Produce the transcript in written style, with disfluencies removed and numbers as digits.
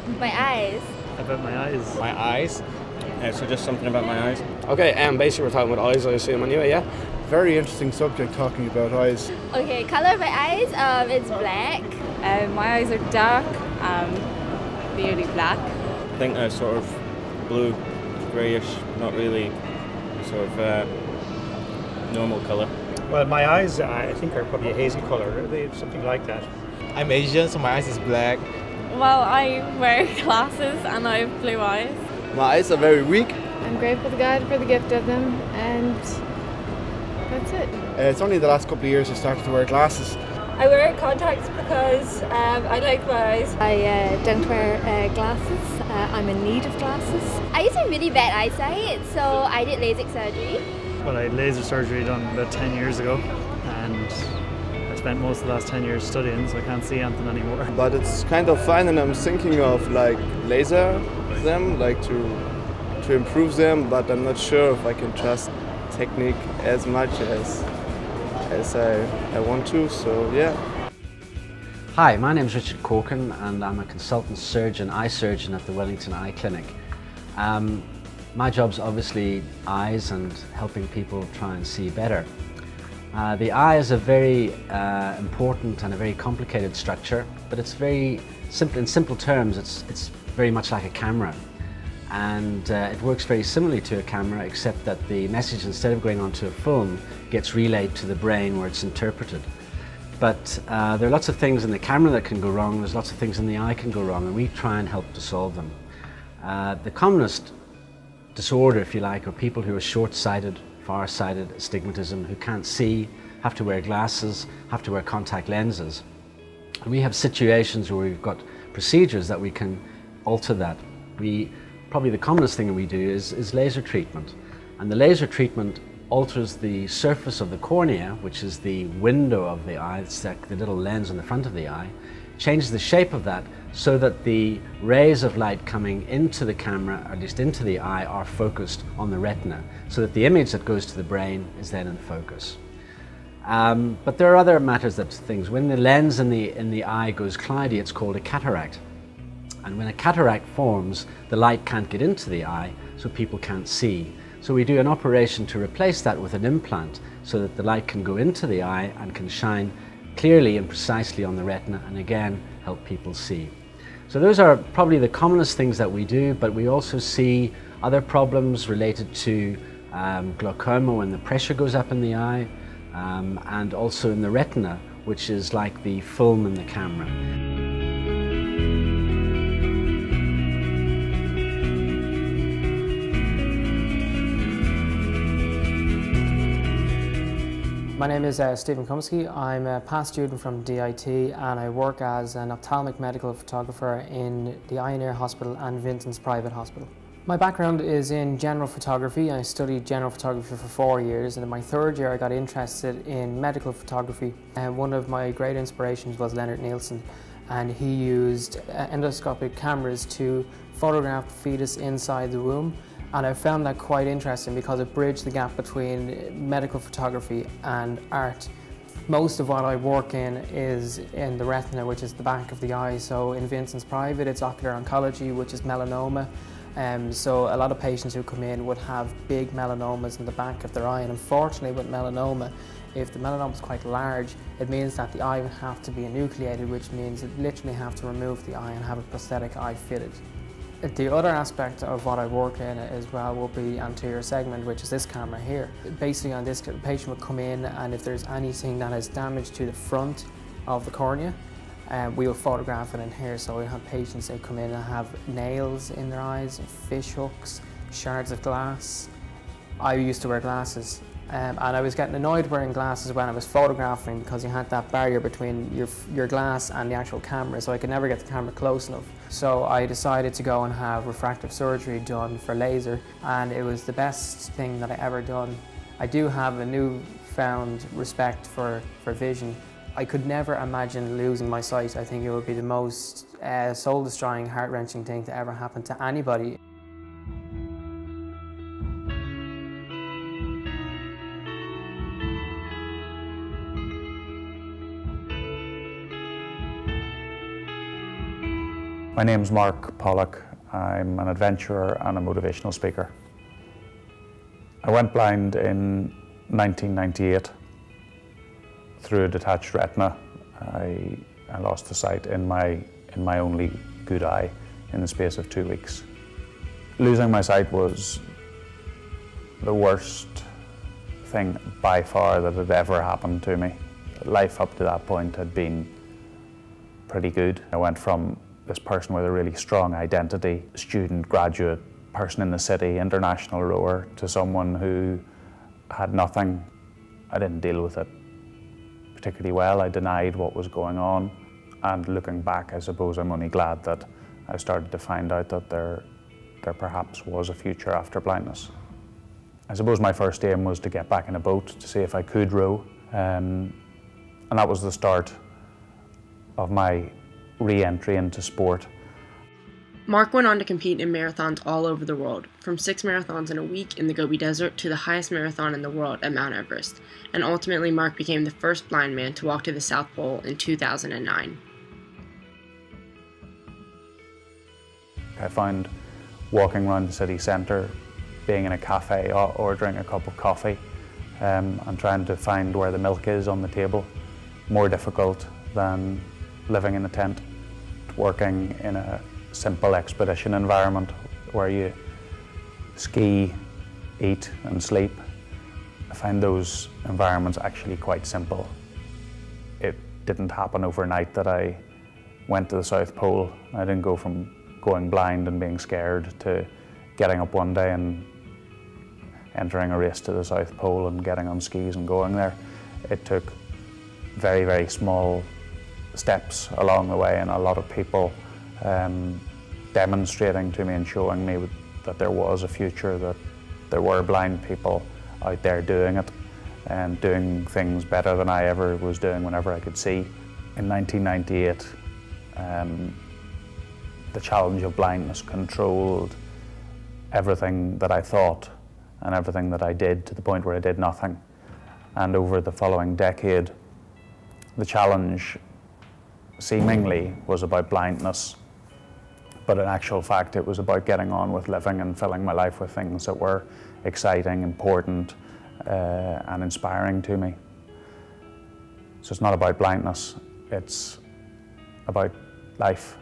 My eyes. About my eyes. My eyes. So just something about my eyes. Okay, basically we're talking about eyes, I assume, anyway, yeah? Very interesting subject, talking about eyes. Okay, color of my eyes, it's black. My eyes are dark, nearly black. I think they're sort of blue, greyish, not really sort of normal colour. Well, my eyes, I think, are probably a hazy colour, something like that. I'm Asian, so my eyes is black. Well, I wear glasses and I have blue eyes. My eyes are very weak. I'm grateful to God for the gift of them, and that's it. It's only the last couple of years I started to wear glasses. I wear contacts because I like my eyes. I don't wear glasses. I'm in need of glasses. I used to have really bad eyesight, so I did LASIK surgery. Well, I had laser surgery done about 10 years ago, and I spent most of the last 10 years studying, so I can't see anything anymore. But it's kind of fine, and I'm thinking of like laser them, like to improve them, but I'm not sure if I can trust technique as much as I want to, so yeah. Hi, my name is Richard Corkin and I'm a consultant surgeon, eye surgeon at the Wellington Eye Clinic. My job's obviously eyes and helping people try and see better. The eye is a very important and a very complicated structure, but it's very simple. In simple terms, it's very much like a camera. And it works very similarly to a camera, except that the message, instead of going onto a film, gets relayed to the brain where it's interpreted. But there are lots of things in the camera that can go wrong, there's lots of things in the eye can go wrong, and we try and help to solve them. The commonest disorder, if you like, are people who are short-sighted, far-sighted, astigmatism, who can't see, have to wear glasses, have to wear contact lenses. And we have situations where we've got procedures that we can alter that. Probably the commonest thing that we do is laser treatment. And the laser treatment alters the surface of the cornea, which is the window of the eye, it's like the little lens on the front of the eye, changes the shape of that so that the rays of light coming into the camera, or at least into the eye, are focused on the retina, so that the image that goes to the brain is then in focus. But there are other matters, things. When the lens in the eye goes cloudy, it's called a cataract. And when a cataract forms, the light can't get into the eye, so people can't see. So we do an operation to replace that with an implant so that the light can go into the eye and can shine clearly and precisely on the retina, and again help people see. So those are probably the commonest things that we do, but we also see other problems related to glaucoma when the pressure goes up in the eye, and also in the retina, which is like the film in the camera. My name is Stephen Kumsky. I'm a past student from DIT and I work as an ophthalmic medical photographer in the Eye and Ear Hospital and Vincent's Private Hospital. My background is in general photography. I studied general photography for 4 years, and in my third year I got interested in medical photography. And one of my great inspirations was Leonard Nielsen, and he used endoscopic cameras to photograph the fetus inside the womb. And I found that quite interesting because it bridged the gap between medical photography and art. Most of what I work in is in the retina, which is the back of the eye. So in Vincent's Private, it's ocular oncology, which is melanoma. So a lot of patients who come in would have big melanomas in the back of their eye. And unfortunately with melanoma, if the melanoma is quite large, it means that the eye would have to be enucleated, which means it literally have to remove the eye and have a prosthetic eye fitted. The other aspect of what I work in as well will be anterior segment, which is this camera here. Basically on this, the patient would come in, and if there's anything that is damaged to the front of the cornea, we will photograph it in here. So we have patients that come in and have nails in their eyes, fish hooks, shards of glass. I used to wear glasses. And I was getting annoyed wearing glasses when I was photographing because you had that barrier between your glass and the actual camera, so I could never get the camera close enough. So I decided to go and have refractive surgery done for laser, and it was the best thing that I ever done. I do have a newfound respect for vision. I could never imagine losing my sight. I think it would be the most soul-destroying, heart-wrenching thing to ever happen to anybody. My name's Mark Pollock. I'm an adventurer and a motivational speaker. I went blind in 1998 through a detached retina. I lost the sight in my only good eye in the space of 2 weeks. Losing my sight was the worst thing by far that had ever happened to me. Life up to that point had been pretty good. I went from this person with a really strong identity, student, graduate, person in the city, international rower, to someone who had nothing. I didn't deal with it particularly well. I denied what was going on. And looking back, I suppose I'm only glad that I started to find out that there perhaps was a future after blindness. I suppose my first aim was to get back in a boat to see if I could row. And that was the start of my re-entry into sport. Mark went on to compete in marathons all over the world, from 6 marathons in a week in the Gobi Desert to the highest marathon in the world at Mount Everest, and ultimately Mark became the first blind man to walk to the South Pole in 2009. I found walking around the city centre, being in a cafe, ordering a cup of coffee, and trying to find where the milk is on the table, more difficult than living in a tent. Working in a simple expedition environment where you ski, eat and sleep, I find those environments actually quite simple. It didn't happen overnight that I went to the South Pole. I didn't go from going blind and being scared to getting up one day and entering a race to the South Pole and getting on skis and going there. It took very, very small steps along the way, and a lot of people demonstrating to me and showing me that there was a future, that there were blind people out there doing it and doing things better than I ever was doing whenever I could see. In 1998, the challenge of blindness controlled everything that I thought and everything that I did, to the point where I did nothing. And over the following decade, the challenge seemingly was about blindness, but in actual fact it was about getting on with living and filling my life with things that were exciting, important, and inspiring to me. So it's not about blindness, it's about life.